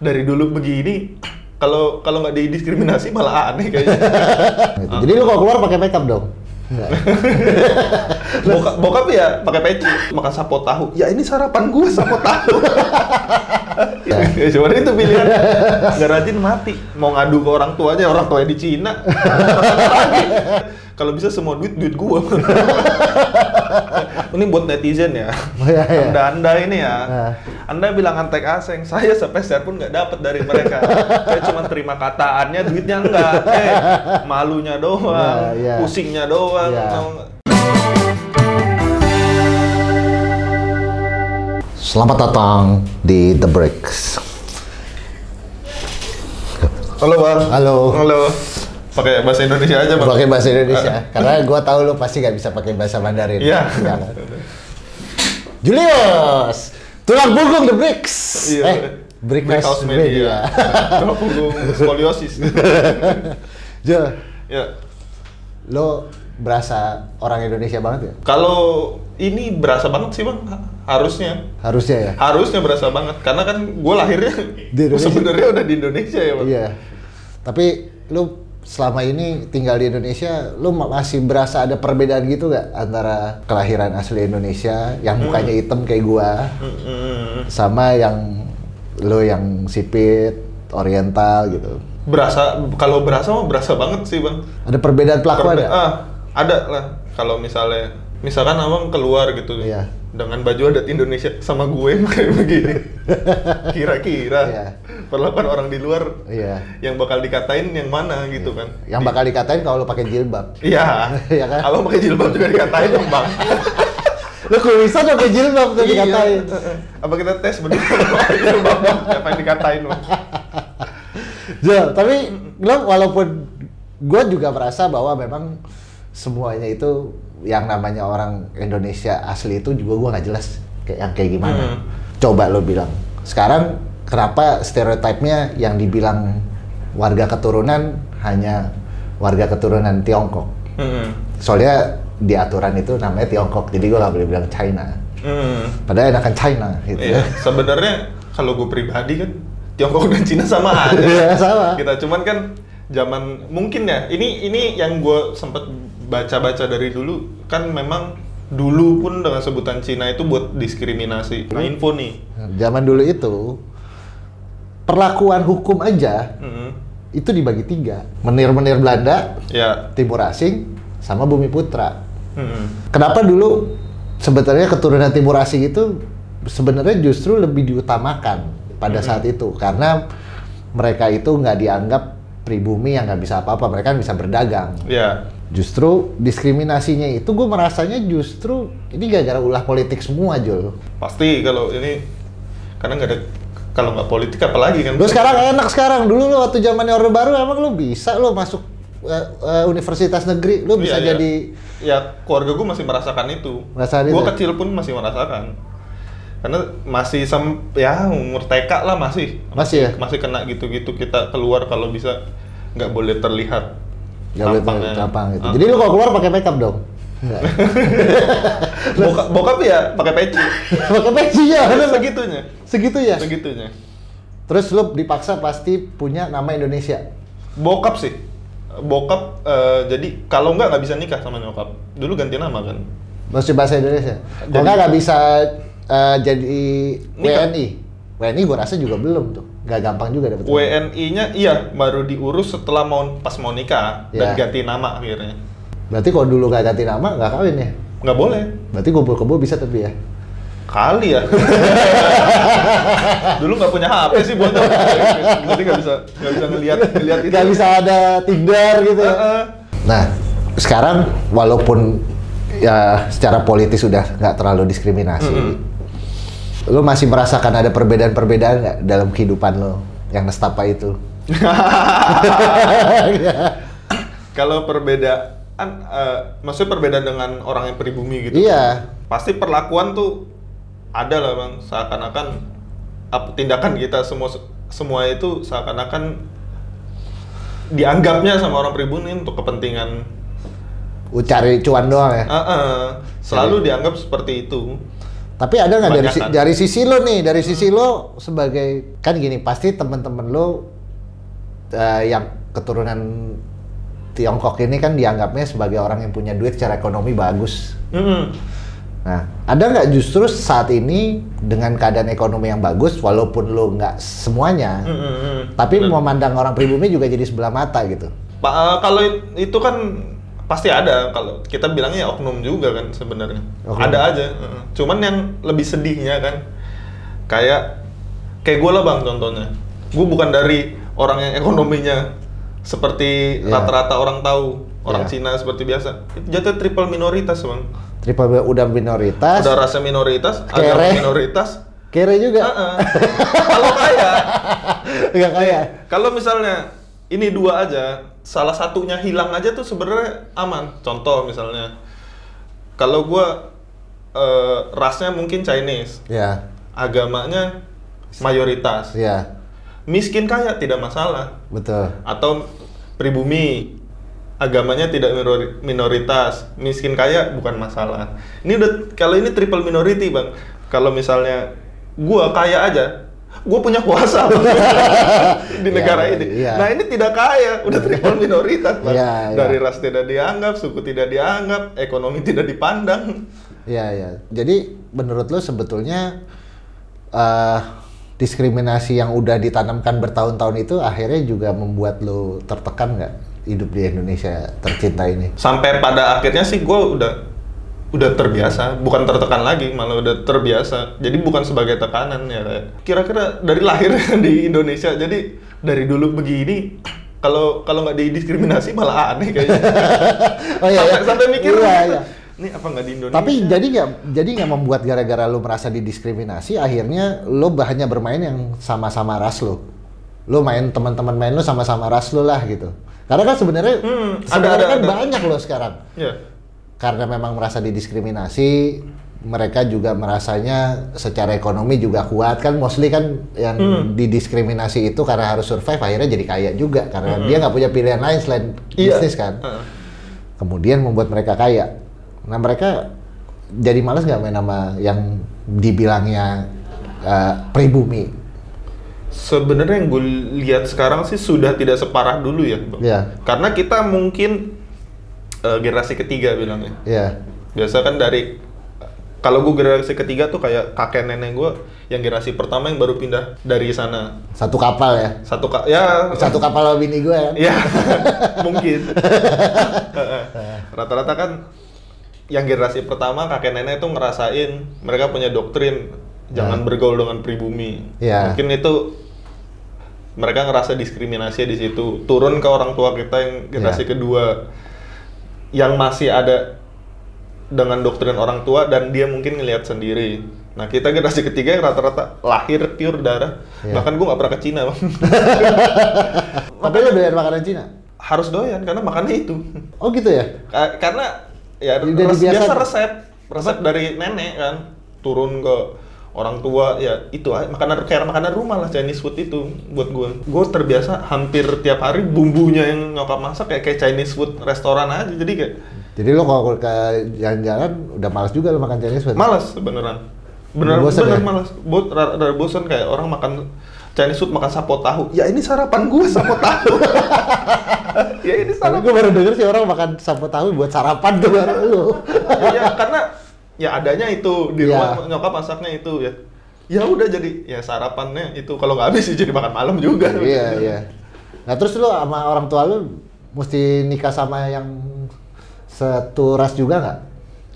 dari dulu begini, kalau nggak didiskriminasi malah aneh kayaknya. Gitu. Jadi lu kalau keluar pakai makeup dong? Enggak. Bokap ya pakai peci, makan sapo tahu. Ya ini sarapan gue sapo tahu. Ya cuma itu pilihan. Nggak rajin mati. Mau ngadu ke orang tuanya di Cina. Kalau bisa semua duit gue. Ini buat netizen ya. Anda ini ya. Anda bilang antek aseng, saya sepeser pun nggak dapat dari mereka. Saya cuma terima kataannya, duitnya enggak. Malunya doang, pusingnya doang. Selamat datang di The Breaks. Halo Bang. Halo. Pakai bahasa Indonesia aja Bang. Pakai bahasa Indonesia. Karena gua tahu lu pasti nggak bisa pakai bahasa Mandarin. Iya. Ya, kan? Julius, tulang punggung The Breaks. Breakhouse Media. Tulang punggung skoliosis. Jo. Ya. Lo berasa orang Indonesia banget ya? Kalau ini berasa banget sih Bang, harusnya ya? Harusnya berasa banget, karena kan gue lahirnya sebenarnya udah di Indonesia ya Bang. Iya, tapi lu selama ini tinggal di Indonesia, lu masih berasa ada perbedaan gitu gak antara kelahiran asli Indonesia yang mukanya hitam kayak gua sama yang lu yang sipit, oriental gitu? Kalau berasa mah berasa banget sih Bang. Ada perbedaan pelakuan ya? Ada lah. Kalau misalkan abang keluar gitu dengan baju adat Indonesia sama gue kayak begini, kira-kira perlakuan orang di luar yang bakal dikatain yang mana gitu kan? Yang bakal dikatain kalau lo pakai jilbab. Iya. Iya kan? Abang pakai jilbab juga dikatain dong Bang. Lo kumisan pakai jilbab tuh dikatain. Apa kita tes berdua pakai jilbab Bang? Siapa yang dikatain Bang? Tapi lo walaupun gue juga merasa bahwa memang semuanya itu yang namanya orang Indonesia asli itu juga gue nggak jelas kayak gimana. Coba lo bilang sekarang kenapa stereotipnya yang dibilang warga keturunan hanya warga keturunan Tiongkok. Soalnya di aturan itu namanya Tiongkok, jadi gue nggak boleh bilang China. Padahal enakan China gitu. Iya. Sebenarnya kalau gue pribadi kan Tiongkok dan Cina sama aja. Sama. Kita cuman kan zaman mungkin ya. Ini yang gue sempet baca-baca dari dulu kan, memang dulu pun dengan sebutan Cina itu buat diskriminasi. Nah, info nih. Zaman dulu itu perlakuan hukum aja itu dibagi 3. Menir-menir Belanda, Timur Asing, sama Bumi Putra. Kenapa dulu sebetulnya keturunan Timur Asing itu sebenarnya justru lebih diutamakan pada saat itu, karena mereka itu nggak dianggap pribumi yang nggak bisa apa-apa, mereka kan bisa berdagang. Justru diskriminasinya itu gue merasanya justru ini gara-gara ulah politik semua, Jul. Pasti kalau ini karena nggak ada, kalau nggak politik apalagi kan. Lu sekarang enak sekarang, dulu lu waktu zamannya Orde Baru emang lu bisa lu masuk universitas negeri, lu bisa jadi. Ya keluarga gue masih merasakan itu. Gue kecil pun masih merasakan. Karena masih umur TK lah masih kena gitu-gitu, kita keluar kalau bisa nggak boleh terlihat tampang gitu. Jadi lu kalau keluar pakai makeup dong? Enggak. Bokap ya pakai peci. Pakai peci ya? Segitunya. Terus lu dipaksa pasti punya nama Indonesia? Bokap sih. Jadi kalau nggak bisa nikah sama nyokap. Dulu ganti nama kan. Masih bahasa Indonesia? Kalau nggak bisa jadi WNI. WNI gue rasa juga belum tuh, nggak gampang juga dapet. WNI-nya baru diurus setelah pas mau nikah dan ganti nama akhirnya. Berarti kalau dulu nggak ganti nama nggak kawin ya? Nggak boleh. Berarti kumpul kebo bisa tapi ya? Kali ya. Dulu nggak punya HP sih buat jadi nggak bisa ngelihat itu. Nggak bisa ada Tinder gitu ya. Nah sekarang walaupun ya secara politis sudah nggak terlalu diskriminasi, lo masih merasakan ada perbedaan-perbedaan nggak dalam kehidupan lo yang nestapa itu? Kalau perbedaan, maksudnya perbedaan dengan orang yang pribumi gitu? Iya. Pasti perlakuan tuh ada lah Bang, seakan-akan tindakan kita semua itu seakan-akan dianggapnya sama orang pribumi untuk kepentingan cari cuan doang ya? Selalu dianggap seperti itu. Tapi ada nggak dari sisi lo nih, dari sisi lo sebagai, kan gini, pasti teman-teman lo yang keturunan Tiongkok ini kan dianggapnya sebagai orang yang punya duit secara ekonomi bagus. Nah, ada nggak justru saat ini dengan keadaan ekonomi yang bagus, walaupun lo nggak semuanya, tapi memandang orang pribumi juga jadi sebelah mata gitu? Kalau itu kan pasti ada. Kalau kita bilangnya oknum juga kan sebenarnya. Ada aja. Cuman yang lebih sedihnya kan, kayak gue lah bang contohnya. Gue bukan dari orang yang ekonominya seperti rata-rata orang tahu. Orang Cina seperti biasa. Itu jatuh triple minoritas bang. Triple udah minoritas. Udah rasa minoritas, agama minoritas. Kere juga. Kalau kaya. Nggak kaya. Kalau misalnya ini dua aja, salah satunya hilang aja tuh sebenarnya aman. Contoh misalnya, kalau gua rasnya mungkin Chinese. Ya. Agamanya mayoritas. Ya. Miskin kaya tidak masalah. Betul. Atau pribumi, agamanya tidak minoritas, miskin kaya bukan masalah. Ini udah, kalau ini triple minority bang. Kalau misalnya gua kaya aja, gua punya kuasa bang. Di negara ini. Nah ini tidak kaya, udah triple minoritas bang. Dari ras tidak dianggap, suku tidak dianggap, ekonomi tidak dipandang. Iya. Jadi menurut lo sebetulnya diskriminasi yang udah ditanamkan bertahun-tahun itu akhirnya juga membuat lo tertekan nggak hidup di Indonesia tercinta ini? Sampai pada akhirnya sih gue udah terbiasa, bukan tertekan lagi, malah udah terbiasa. Jadi bukan sebagai tekanan ya, kayak kira-kira dari lahir di Indonesia, jadi dari dulu begini. Kalau nggak didiskriminasi malah aneh kayaknya. Sampai mikir ini apa nggak di Indonesia? Tapi jadi nggak membuat gara-gara lo merasa didiskriminasi, akhirnya lo hanya bermain yang sama-sama ras lo. Lo main, teman-teman main lo sama-sama ras lo lah gitu. Karena kan sebenarnya ada banyak lo sekarang. Karena memang merasa didiskriminasi, mereka juga merasanya secara ekonomi juga kuat kan. Mostly kan yang didiskriminasi itu karena harus survive, akhirnya jadi kaya juga karena dia nggak punya pilihan lain selain bisnis kan. Kemudian membuat mereka kaya. Nah mereka jadi malas nggak main sama yang dibilangnya pribumi? Sebenarnya yang gue lihat sekarang sih sudah tidak separah dulu ya, Bang. Karena kita mungkin generasi ketiga bilangnya. Biasa kan kalau gue generasi ketiga tuh kayak kakek nenek gue yang generasi pertama yang baru pindah dari sana. Satu kapal ya? Satu kapal bini gue ya? Iya, mungkin. Rata-rata kan yang generasi pertama kakek nenek itu ngerasain mereka punya doktrin jangan bergaul dengan pribumi. Mungkin itu mereka ngerasa diskriminasi di situ. Turun ke orang tua kita yang generasi kedua yang masih ada dengan doktrin orang tua dan dia mungkin ngelihat sendiri. Nah kita generasi ketiga yang rata-rata lahir pure darah. Bahkan gue nggak pernah ke Cina bang. Tapi lo doyan makanan Cina? Harus doyan karena makannya itu. Oh gitu ya? Karena ya biasa resep dari nenek kan turun ke orang tua ya itu makanan rumah lah. Chinese food itu buat gue terbiasa hampir tiap hari bumbunya yang nyokap masak kayak Chinese food restoran aja. Jadi lo kalau ke jalan-jalan udah malas juga lo makan Chinese food? Malas beneran malas. Rada bosan kayak orang makan Chinese food makan sapo tahu. Ya ini sarapan gue sapo tahu. Ya ini sarapan. Gue baru denger sih orang makan sapo tahu buat sarapan tuh baru lu. Ya karena ya adanya itu di rumah nyokap masaknya itu ya. Ya udah jadi ya sarapannya itu kalau nggak habis jadi makan malam juga. Iya. Nah terus lu sama orang tua lu mesti nikah sama yang satu ras juga nggak?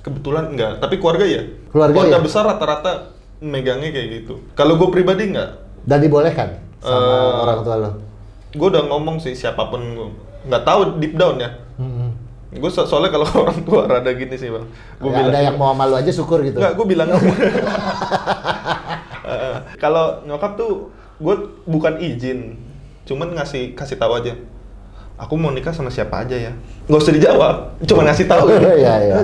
Kebetulan enggak, tapi keluarga ya. Keluarga besar rata-rata megangnya kayak gitu. Kalau gue pribadi enggak. Dan dibolehkan sama orang tua lo? Gue udah ngomong sih siapapun, nggak tahu deep down ya. Gue soalnya kalau orang tua rada gini sih bang. Gua bilang, ada yang mau sama lu aja syukur gitu. Nggak, gue bilang. Kalau nyokap tuh gue bukan izin, cuman kasih tahu aja. Aku mau nikah sama siapa aja ya. Nggak usah dijawab, cuma ngasih tahu.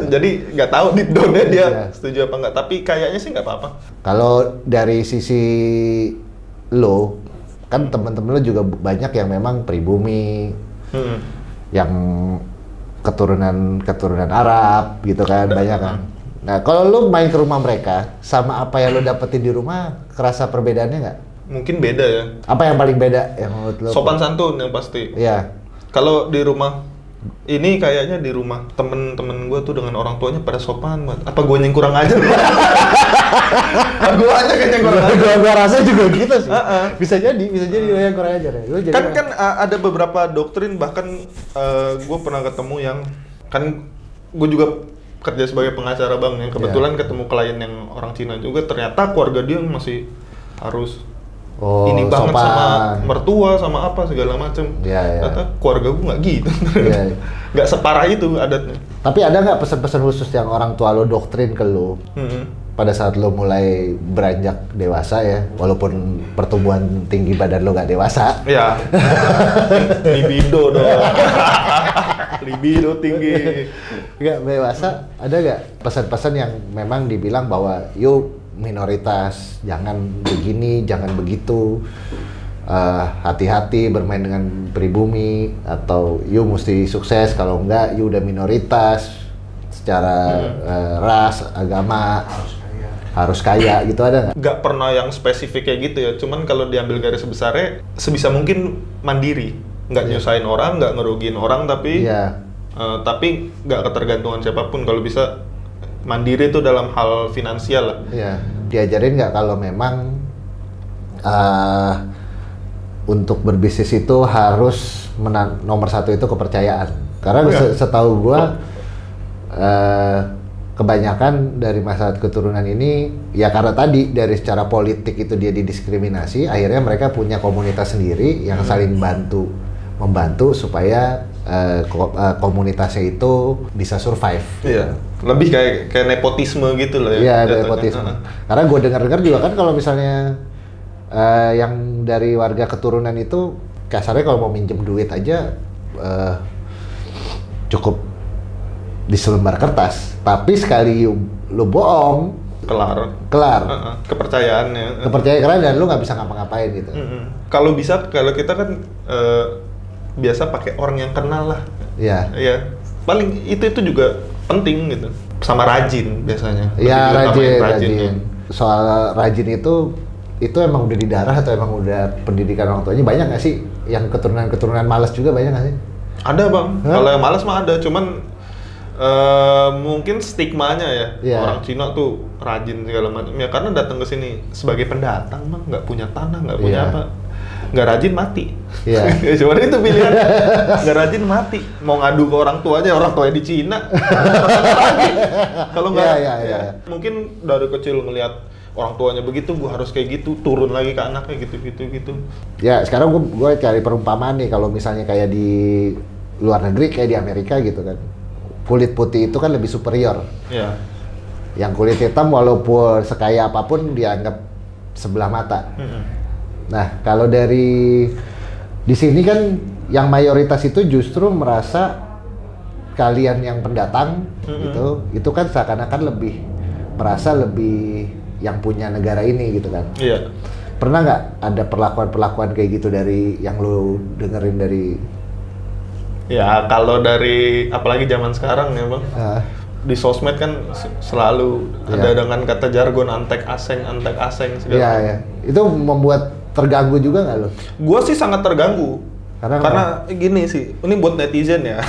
Jadi nggak tahu deep down-nya dia setuju apa nggak. Tapi kayaknya sih nggak apa-apa. Kalau dari sisi lo, kan temen-temen lo juga banyak yang memang pribumi, yang keturunan Arab gitu kan, banyak kan. Nah, kalau lu main ke rumah mereka, sama apa yang lu dapetin di rumah, kerasa perbedaannya nggak? Mungkin beda ya. Apa yang paling beda yang menurut lu? Sopan santun yang pasti. Iya. Kalau di rumah, ini kayaknya di rumah temen-temen gue tuh dengan orang tuanya pada sopan banget. Apa gue yang kurang ajar? Gue aja kayaknya kurang ajar. Gua rasa juga gitu sih. Bisa jadi yang kurang ajar ya. Kan ada beberapa doktrin, bahkan gue pernah ketemu yang, kan gue juga kerja sebagai pengacara bang, yang kebetulan ketemu klien yang orang Cina juga, ternyata keluarga dia masih harus ini banget sopan. Sama mertua, sama apa segala macem. Ternyata keluarga gue nggak gitu, nggak separah itu adatnya. Tapi ada nggak pesan-pesan khusus yang orang tua lo doktrin ke lo pada saat lo mulai beranjak dewasa ya, walaupun pertumbuhan tinggi badan lo nggak dewasa? Ya, libido dong. Libido tinggi. Nggak dewasa, ada nggak pesan-pesan yang memang dibilang bahwa yuk minoritas, jangan begini, jangan begitu, hati-hati bermain dengan pribumi, atau you mesti sukses, kalau enggak you udah minoritas secara ras, agama, harus kaya gitu, ada nggak? Nggak pernah yang spesifik kayak gitu ya, cuman kalau diambil garis besarnya sebisa mungkin mandiri, nggak nyusahin orang, nggak ngerugiin orang, tapi tapi nggak ketergantungan siapapun. Kalau bisa mandiri itu dalam hal finansial lah. Iya. Diajarin nggak kalau memang untuk berbisnis itu harus nomor satu itu kepercayaan. Karena setahu gua kebanyakan dari masyarakat keturunan ini ya karena tadi dari secara politik itu dia didiskriminasi, akhirnya mereka punya komunitas sendiri yang saling membantu supaya komunitasnya itu bisa survive. Iya. Lebih kayak nepotisme gitu loh Iya, ya. nepotisme. Karena gue dengar juga kan kalau misalnya yang dari warga keturunan itu kasarnya kalau mau minjem duit aja cukup di selembar kertas. Tapi sekali lu bohong, kelar. Kepercayaannya. Kepercayaan dan lu nggak bisa ngapa-ngapain gitu. Kalau kita kan biasa pakai orang yang kenal lah. Iya. Iya. Paling itu juga penting gitu. Sama rajin biasanya. Iya, rajin. Soal rajin itu emang udah di darah atau emang udah pendidikan orang tuanya? Banyak nggak sih yang keturunan malas juga, banyak nggak sih? Ada bang. Kalau yang malas mah ada, cuman mungkin stigmanya ya. Orang Cina tuh rajin segala macam ya, karena datang ke sini sebagai pendatang bang, nggak punya tanah, nggak punya apa. Nggak rajin mati. Iya. Cuma itu pilihan. Nggak rajin mati. Mau ngadu ke orang tuanya di Cina. Kalau nggak, mungkin dari kecil ngelihat orang tuanya begitu, gue harus kayak gitu, turun lagi ke anaknya gitu. Ya sekarang gue cari perumpamaan nih, kalau misalnya kayak di luar negeri, kayak di Amerika gitu kan, kulit putih itu kan lebih superior. Iya. Yang kulit hitam walaupun sekaya apapun dianggap sebelah mata. Nah, kalau di sini kan yang mayoritas itu justru merasa kalian yang pendatang itu kan seakan-akan merasa lebih yang punya negara ini gitu kan. Iya. Pernah nggak ada perlakuan kayak gitu dari yang lo dengerin dari? Ya, kalau dari apalagi zaman sekarang ya bang. Di sosmed kan selalu ada dengan kata jargon antek aseng segala. Iya. Itu membuat terganggu juga nggak lo? Gua sih sangat terganggu. Karena gini sih, ini buat netizen ya.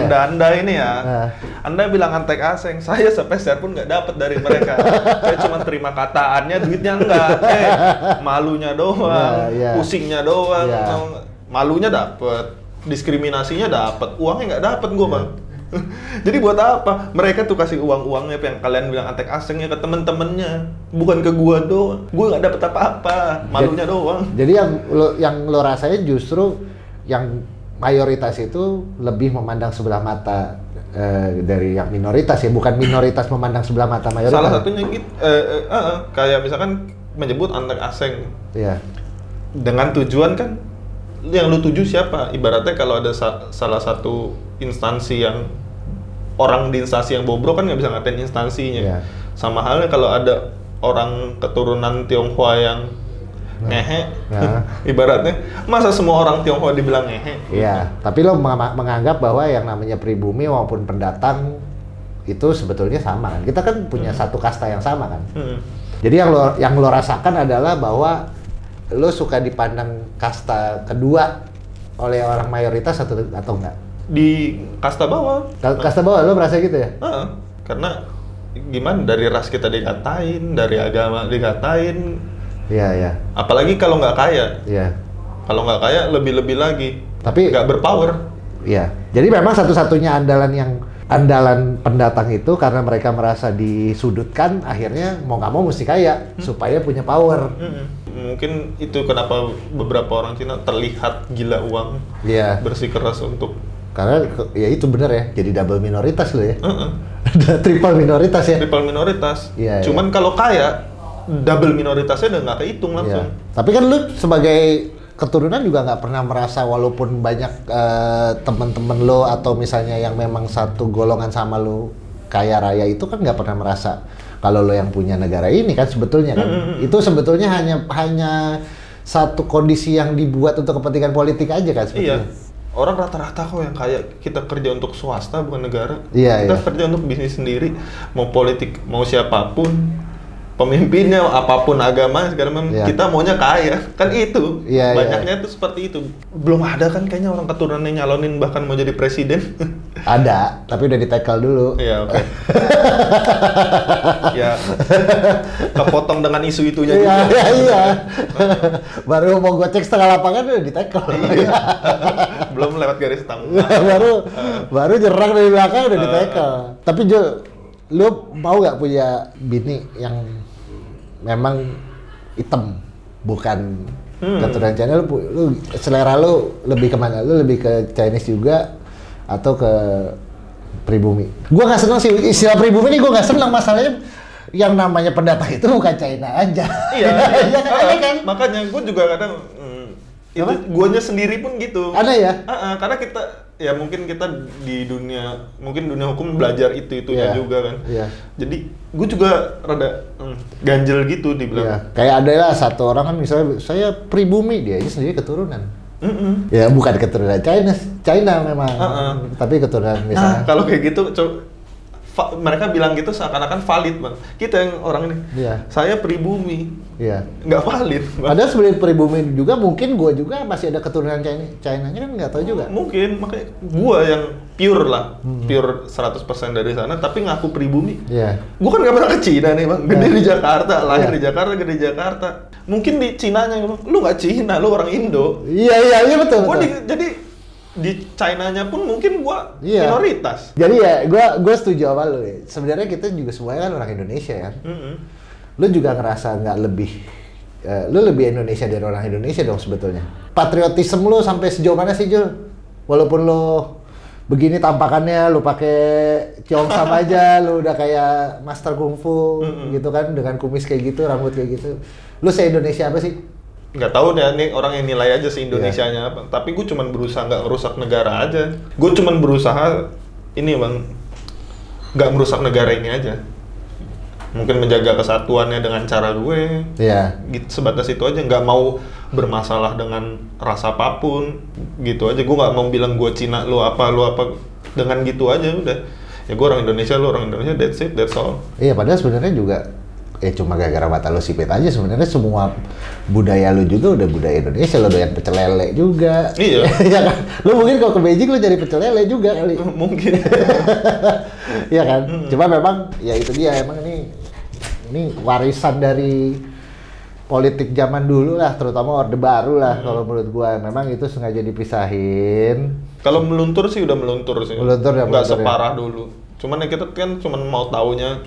Anda ini ya. Anda bilang antek aseng, saya sepeser pun nggak dapat dari mereka. Saya cuma terima kataannya, duitnya enggak. Malunya doang, pusingnya doang. Malunya dapat, diskriminasinya dapat, uangnya nggak dapat gua bang. Jadi buat apa? Mereka tuh kasih uangnya yang kalian bilang antek asengnya ke temen-temennya, bukan ke gua doang. Gua nggak dapet apa-apa, malunya doang. Jadi yang lo rasain justru yang mayoritas itu lebih memandang sebelah mata dari yang minoritas ya, bukan minoritas memandang sebelah mata mayoritas. Salah satunya gitu, kayak misalkan menyebut antek aseng. Iya. Dengan tujuan kan, yang lu tuju siapa? Ibaratnya kalau ada salah satu instansi yang orang di instansi yang bobrok kan nggak bisa ngatain instansinya. Yeah. Sama halnya kalau ada orang keturunan Tionghoa yang ngehe, ibaratnya masa semua orang Tionghoa dibilang ngehe? Iya, tapi lo menganggap bahwa yang namanya pribumi maupun pendatang itu sebetulnya sama kan. Kita kan punya satu kasta yang sama kan. Jadi yang lo rasakan adalah bahwa lo suka dipandang kasta kedua oleh orang mayoritas atau enggak? Di kasta bawah. Kasta bawah lo merasa gitu ya? Karena gimana, dari ras kita dikatain, dari agama dikatain. Iya. Apalagi kalau nggak kaya. Iya. Kalau nggak kaya lebih lagi. Tapi nggak berpower. Iya. Jadi memang satu-satunya andalan pendatang itu karena mereka merasa disudutkan, akhirnya mau nggak mau mesti kaya supaya punya power. Mungkin itu kenapa beberapa orang Cina terlihat gila uang, bersikeras untuk. Karena ya itu bener ya, jadi double minoritas lo ya. Triple minoritas ya. Triple minoritas. Iya, cuman kalau kaya, double minoritasnya udah nggak kehitung langsung. Tapi kan lu sebagai keturunan juga nggak pernah merasa, walaupun banyak teman-teman lo atau misalnya yang memang satu golongan sama lo kaya raya itu kan nggak pernah merasa kalau lo yang punya negara ini kan sebetulnya kan. Itu sebetulnya hanya satu kondisi yang dibuat untuk kepentingan politik aja kan sebetulnya. Iya. Orang rata-rata kok yang kaya, kita kerja untuk swasta bukan negara. Iya, kita kerja untuk bisnis sendiri, mau politik, mau siapapun, pemimpinnya, apapun agama, sekarang kita maunya kaya. Kan itu, banyaknya itu seperti itu. Belum ada kan kayaknya orang keturunannya nyalonin bahkan mau jadi presiden. Ada, tapi udah di-tackle dulu. Iya, oke. Ya, kepotong dengan isu-itunya juga. Iya. Baru mau gocek setengah lapangan udah di-tackle. Iya. Belum lewat garis tangga. baru nyerang dari belakang udah di-tackle. Tapi Jo, lu mau nggak punya bini yang memang hitam, bukan keturunan China? Lu selera lu lebih kemana? Lu lebih ke Chinese juga atau ke pribumi? Gua nggak senang sih istilah pribumi ini, gua nggak senang. Masalahnya yang namanya pendatang itu bukan China aja. Iya. Kan? Makanya gua juga kadang itu guanya sendiri pun gitu. Ada ya? Karena kita ya mungkin kita di dunia hukum belajar itunya juga kan. Jadi gue juga rada ganjel gitu dibilang. Kayak ada lah satu orang kan misalnya saya pribumi, dia aja sendiri keturunan. Ya bukan keturunan China memang, tapi keturunan misalnya. Nah kalau kayak gitu mereka bilang gitu seakan-akan valid bang. Kita yang orang ini, saya pribumi, nggak valid. Padahal sebenarnya pribumi juga mungkin gue juga masih ada keturunan China-nya kan nggak tahu juga. Mungkin makanya gue yang pure lah, pure 100% dari sana, tapi ngaku pribumi. Gue kan nggak pernah ke Cina nih bang, gede di Jakarta, lahir di Jakarta, gede di Jakarta. Mungkin di Cinanya bang, lu nggak Cina, lu orang Indo. Iya betul. Jadi di China-nya pun mungkin gua minoritas. Jadi ya gua setuju sama lu ya. Sebenarnya kita juga semuanya kan orang Indonesia kan. Lu juga ngerasa nggak lebih lu lebih Indonesia dari orang Indonesia dong sebetulnya. Patriotisme lu sampai sejauh mana sih Jul? Walaupun lu begini tampakannya, lu pakai Cheongsam aja, lu udah kayak master kungfu gitu kan, dengan kumis kayak gitu, rambut kayak gitu. Lu se-Indonesia apa sih? Nggak tahu deh, nih orang yang nilai aja sih Indonesianya apa. Tapi gue cuman berusaha nggak ngerusak negara aja. Gue cuman berusaha ini bang, nggak merusak negara ini aja. Mungkin menjaga kesatuannya dengan cara gue. Gitu, sebatas itu aja. Nggak mau bermasalah dengan ras apapun. Gitu aja. Gue nggak mau bilang gue Cina, lu apa. Dengan gitu aja udah. Ya gue orang Indonesia, lu orang Indonesia. That's it, that's all. Iya, padahal sebenarnya juga cuma gara-gara mata lo sipit aja. Sebenarnya semua budaya lo juga udah budaya Indonesia. Lo doyan pecel lele juga. Iya. Ya kan? Lo mungkin kalau ke Beijing lo cari pecel lele juga kali. Mungkin. Iya kan? Cuma memang ya itu dia, emang ini warisan dari politik zaman dulu lah, terutama Orde Baru lah. Kalau menurut gua memang itu sengaja dipisahin. Kalau meluntur sih udah meluntur sih. Meluntur ya. Nggak separah dulu. Cuman kita kan cuman mau taunya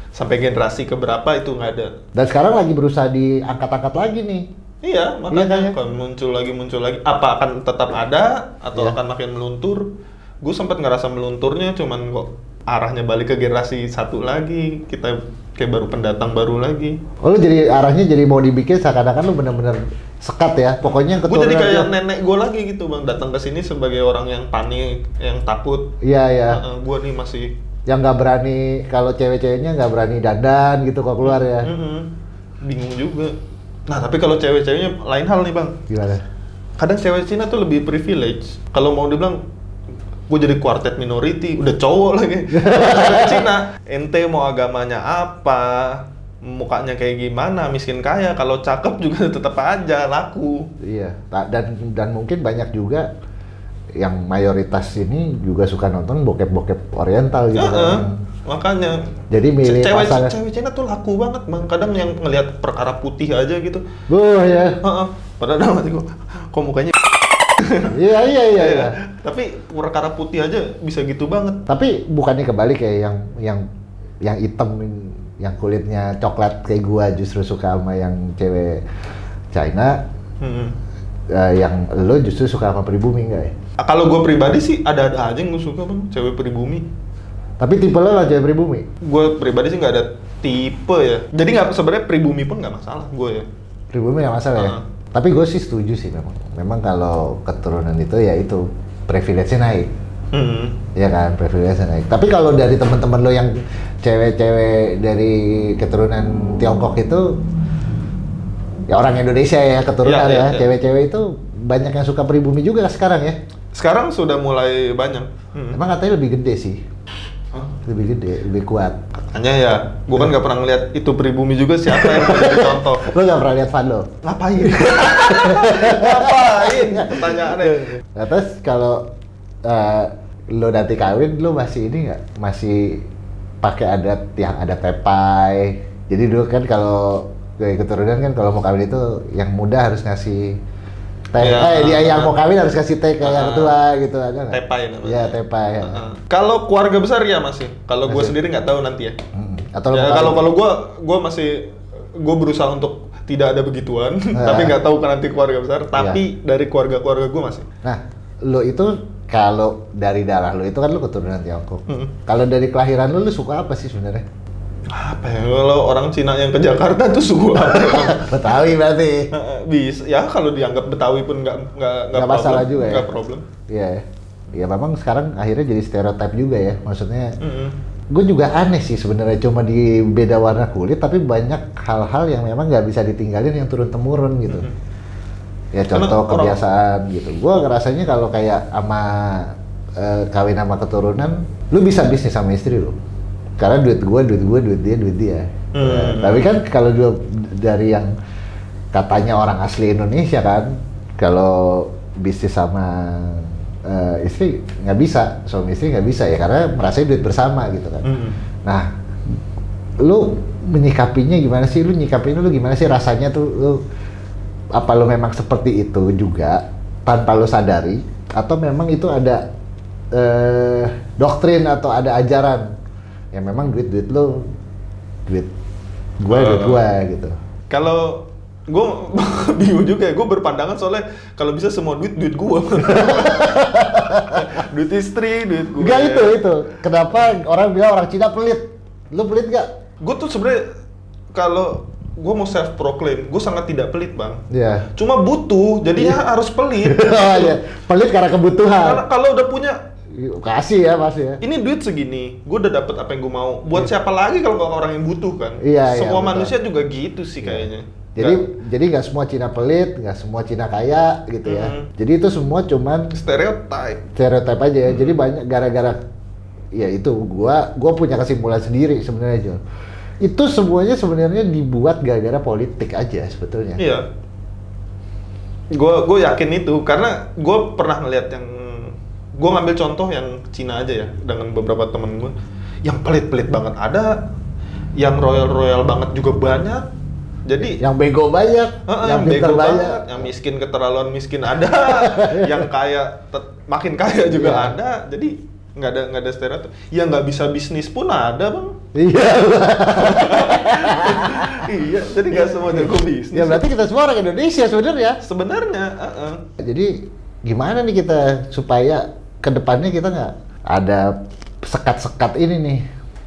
sampai generasi keberapa itu nggak ada. Dan sekarang lagi berusaha diangkat-angkat lagi nih. Iya, makanya kalau muncul lagi. Apa akan tetap ada atau akan makin meluntur? Gue sempat ngerasa melunturnya, cuman kok arahnya balik ke generasi satu lagi. Kita kayak baru pendatang baru lagi. Oh, lu jadi arahnya jadi mau dibikin seakan-akan lu bener-bener sekat ya. Pokoknya gue jadi kayak nenek gue lagi gitu bang, datang ke sini sebagai orang yang panik, yang takut. Iya. Gue nih masih yang nggak berani, kalau cewek-ceweknya nggak berani dandan gitu kalau keluar ya. Bingung juga. Nah tapi kalau cewek-ceweknya lain hal nih bang. Gimana? Kadang cewek Cina tuh lebih privilege. Kalau mau dibilang gue jadi quartet minority, udah cowok lagi. Cina, ente mau agamanya apa, mukanya kayak gimana, miskin kaya, kalau cakep juga tetap aja laku. Iya, dan mungkin banyak juga yang mayoritas ini juga suka nonton bokep-bokep oriental gitu kan. Makanya. Jadi milih pasangan. Cewek Cina tuh laku banget bang, kadang yang ngelihat perkara putih aja gitu. Ya. Padahal dalam hati gue, kok mukanya Iya. Tapi perkara putih aja bisa gitu banget. Tapi bukannya kebalik ya, yang hitam, yang kulitnya coklat kayak gua justru suka sama yang cewek China. Yang lo justru suka sama pribumi nggak ya? Kalau gue pribadi sih ada aja yang gue suka bang, cewek pribumi. Tapi tipe lo lah cewek pribumi? Gue pribadi sih nggak ada tipe ya. Jadi nggak, sebenarnya pribumi pun nggak masalah gue ya. Pribumi nggak masalah ya? Tapi gue sih setuju sih memang. Memang kalau keturunan itu ya itu privilege-nya naik. Ya kan, privilege-nya naik. Tapi kalau dari teman-teman lo yang cewek-cewek dari keturunan Tiongkok itu, ya orang Indonesia ya keturunan ya. Cewek-cewek itu banyak yang suka pribumi juga sekarang ya. Sekarang sudah mulai banyak. Emang katanya lebih gede sih. Lebih gede, lebih kuat. Katanya ya, gue kan nggak pernah ngeliat itu pribumi juga, siapa yang jadi contoh. Lo nggak pernah lihat Van lo? Ngapain? Ngapain? Pertanyaannya. Nah, terus kalau lo nanti kawin, lo masih ini nggak? Masih pakai adat yang ada tepai. Jadi dulu kan kalau keturunan kan kalau mau kawin itu yang muda harus ngasih teh, dia yang mau kawin harus kasih teh ke yang tua gitu, ada nggak? Tepai namanya. Iya, tepai. Kalau keluarga besar ya masih. Kalau gue sendiri nggak tahu nanti ya. Atau ya, kalau gue masih, gue berusaha untuk tidak ada begituan, tapi nggak tahu kan nanti keluarga besar. Tapi dari keluarga gue masih. Nah, lo itu kalau dari darah lo itu kan lo keturunan Tiongkok. Kalau dari kelahiran lo suka apa sih sebenarnya? Apa ya, kalau orang Cina yang ke Jakarta tuh suku apa? Betawi berarti. Bisa ya, kalau dianggap Betawi pun nggak masalah juga ya. Nggak problem. Iya, ya memang sekarang akhirnya jadi stereotip juga ya, maksudnya. Gue juga aneh sih sebenarnya, cuma di beda warna kulit tapi banyak hal-hal yang memang nggak bisa ditinggalin yang turun temurun gitu. Ya contoh kebiasaan gitu. Gue ngerasanya kalau kayak sama kawin sama keturunan, lu bisa bisnis sama istri lu. Karena duit dia. Tapi kan kalau dari yang katanya orang asli Indonesia kan, kalau bisnis sama istri nggak bisa, suami istri nggak bisa ya, karena merasa duit bersama gitu kan. Nah, lu menyikapinya gimana sih? Lu nyikapinnya lu gimana sih rasanya tuh? Lu apa lu memang seperti itu juga tanpa lu sadari, atau memang itu ada doktrin atau ada ajaran? Ya memang duit lo, duit gue gitu. Kalau gue bingung juga ya, gue berpandangan soalnya kalau bisa semua duit gue. Duit istri, duit gue. Enggak itu. Kenapa orang bilang orang Cina pelit? Lo pelit gak? Gue tuh sebenarnya kalau gue mau self proclaim, gue sangat tidak pelit bang. Iya. Cuma butuh, jadinya harus pelit. Pelit karena kebutuhan. Karena kalau udah punya, kasih ya pasti ya. Ini duit segini, gue udah dapet apa yang gue mau. Buat siapa lagi kalau nggak orang yang butuh kan? Semua manusia juga gitu sih kayaknya. Jadi nggak semua Cina pelit, nggak semua Cina kaya gitu ya. Jadi itu semua cuman stereotip aja ya. Jadi banyak gara-gara ya itu gua punya kesimpulan sendiri sebenarnya Jo. Itu semuanya sebenarnya dibuat gara-gara politik aja sebetulnya. Iya. Gue yakin itu karena gue pernah ngeliat yang, gue ngambil contoh yang Cina aja ya, dengan beberapa temen gue yang pelit-pelit banget ada, yang royal banget juga banyak. Jadi yang bego banyak, yang bego banyak, yang miskin keterlaluan miskin ada, yang kaya makin kaya juga ada. Jadi nggak ada stereotip. Yang nggak bisa bisnis pun ada bang. Iya. Iya, jadi nggak semua jago bisnis. Ya berarti kita semua orang Indonesia sebenarnya. Sebenarnya. Jadi gimana nih kita supaya kedepannya kita nggak ada sekat-sekat ini nih?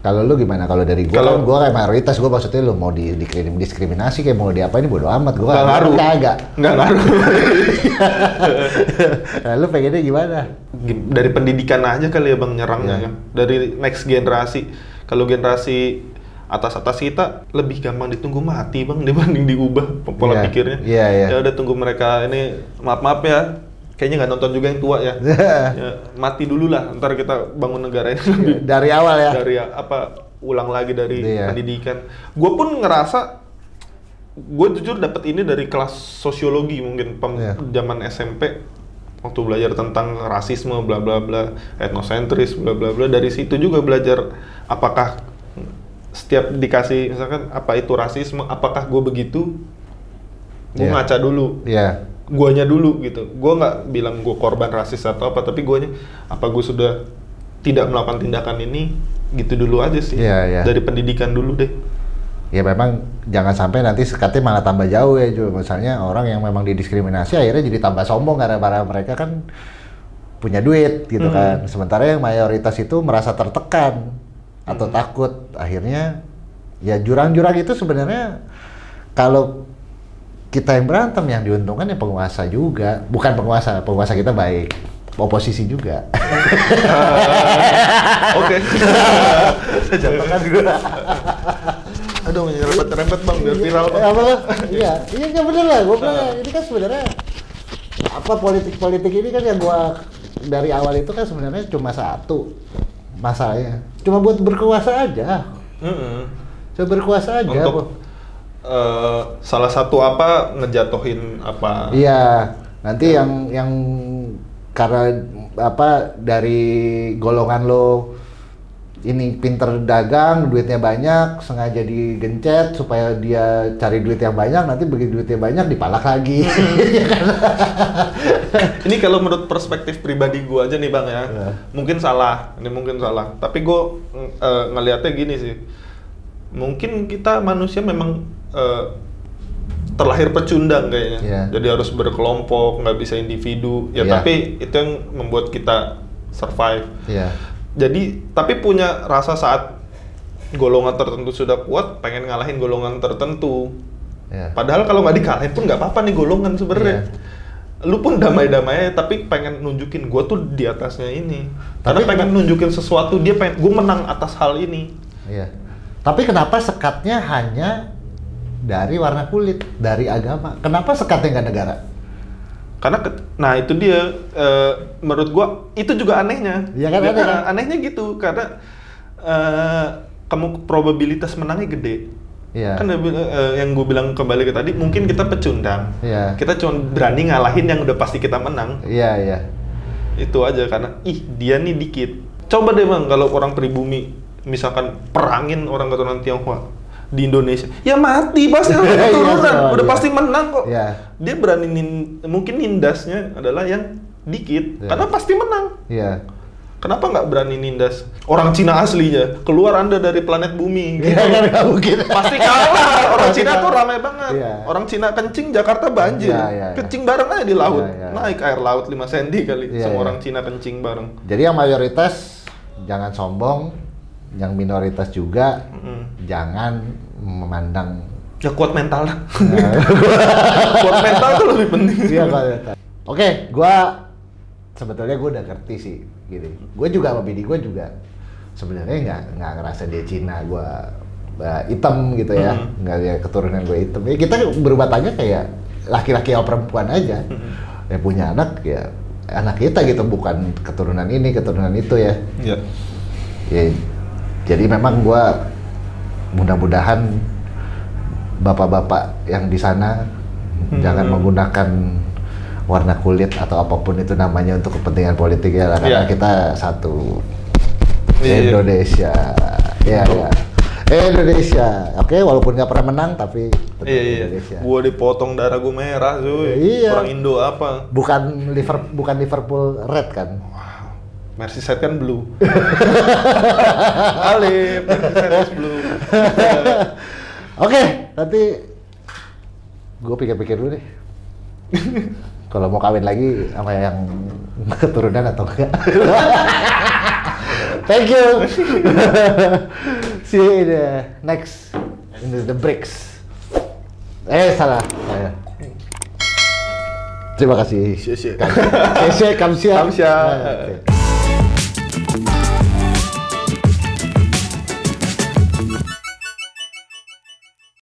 Kalau lu gimana? Kalau dari gua, kan gua kayak mayoritas, gua maksudnya lu mau diskriminasi kayak mau diapain bodo amat, gua nggak ngaruh. Nggak ngaruh. Nah, lu pengennya gimana? Dari pendidikan aja kali ya bang nyerangnya ya. Dari next generasi. Kalau generasi atas kita lebih gampang ditunggu mati bang dibanding diubah pola pikirnya. Iya. Ya udah tunggu mereka ini, maaf ya. kayaknya nggak nonton juga yang tua ya. Ya, mati dulu lah, ntar kita bangun negara ini lebih dari awal ya. Dari ulang lagi dari pendidikan. Gue pun ngerasa, gue jujur dapet ini dari kelas sosiologi mungkin zaman SMP waktu belajar tentang rasisme bla bla bla, etnosentris bla bla bla. Dari situ juga belajar apakah setiap dikasih misalkan apa itu rasisme, apakah gue begitu, gue ngaca dulu. Guanya dulu gitu. Gue nggak bilang gue korban rasis atau apa, tapi guanya apa gue sudah tidak melakukan tindakan ini, gitu dulu aja sih. Dari pendidikan dulu deh. Ya memang jangan sampai nanti sekatnya malah tambah jauh ya, Jo. Misalnya orang yang memang didiskriminasi akhirnya jadi tambah sombong karena mereka kan punya duit gitu kan. Sementara yang mayoritas itu merasa tertekan atau takut. Akhirnya ya jurang-jurang itu sebenarnya kalau kita yang berantem, yang diuntungkan ya penguasa juga. Bukan penguasa kita baik. Oposisi juga. Oke. Saya jatuhkan juga. Aduh, rempet-rempet bang, biar viral bang. Iya bener lah. Gue bilang ini kan sebenarnya apa politik ini kan yang gua dari awal itu kan sebenarnya cuma satu masalahnya. Cuma buat berkuasa aja. Coba berkuasa aja. Untuk salah satu apa ngejatuhin apa? Iya, nanti yang karena apa dari golongan lo ini pinter dagang, duitnya banyak, sengaja digencet supaya dia cari duit yang banyak, nanti begitu duitnya banyak dipalak lagi. Ini kalau menurut perspektif pribadi gue aja nih bang ya, mungkin salah, tapi gue ngelihatnya gini sih, mungkin kita manusia memang terlahir pecundang kayaknya, jadi harus berkelompok, nggak bisa individu, tapi itu yang membuat kita survive. Jadi, tapi punya rasa saat golongan tertentu sudah kuat, pengen ngalahin golongan tertentu. Padahal kalau nggak dikalahin pun nggak apa-apa nih golongan sebenarnya. Lu pun damai-damai, tapi pengen nunjukin gue tuh di atasnya ini. Karena pengen nunjukin sesuatu, dia pengen gue menang atas hal ini. Tapi kenapa sekatnya hanya dari warna kulit, dari agama? Kenapa sekatnya nggak negara? Karena, nah itu dia, menurut gua itu juga anehnya. Iya kan, anehnya gitu, karena probabilitas menangnya gede. Kan yang gue bilang kembali ke tadi, mungkin kita pecundang, kita cuma berani ngalahin yang udah pasti kita menang. Itu aja, karena dia nih dikit. Coba deh bang, kalau orang pribumi, misalkan perangin orang keturunan Tionghoa di Indonesia, ya mati pasti keturunan, udah pasti menang kok. Dia berani mungkin nindasnya adalah yang dikit, karena pasti menang. Kenapa nggak berani nindas orang Cina aslinya? Keluar Anda dari planet bumi. Gitu. Nggak mungkin. Pasti kalah. Orang Cina tuh ramai banget. Orang Cina kencing, Jakarta banjir. Kencing bareng aja di laut. Naik air laut 5 cm kali. Semua orang Cina kencing bareng. Jadi yang mayoritas jangan sombong. Yang minoritas juga jangan memandang kuat mental lah. Kuat mental tuh lebih penting. Oke, gua sebetulnya gua udah ngerti sih gitu. Gua juga sama bini gua juga sebenarnya nggak ngerasa dia Cina, gua hitam gitu ya, nggak ya keturunan gua hitam. Ya kita berubah tanya kayak laki-laki atau perempuan aja. Ya punya anak ya anak kita gitu, bukan keturunan ini keturunan itu ya. Ya, jadi memang gue mudah-mudahan bapak-bapak yang di sana jangan menggunakan warna kulit atau apapun itu namanya untuk kepentingan politik ya, karena kita satu Indonesia. Indonesia. Oke, walaupun nggak pernah menang tapi Indonesia. Gue dipotong darah gue merah, cuy. Orang Indo apa? Bukan Liverpool Red kan? Merseyside kan blue. Alif, Merseyside blue. Oke, nanti gue pikir-pikir dulu deh. Kalau mau kawin lagi sama yang keturunan atau enggak. Thank you. See you in the next in the breaks. Salah. Terima kasih. Kamsia.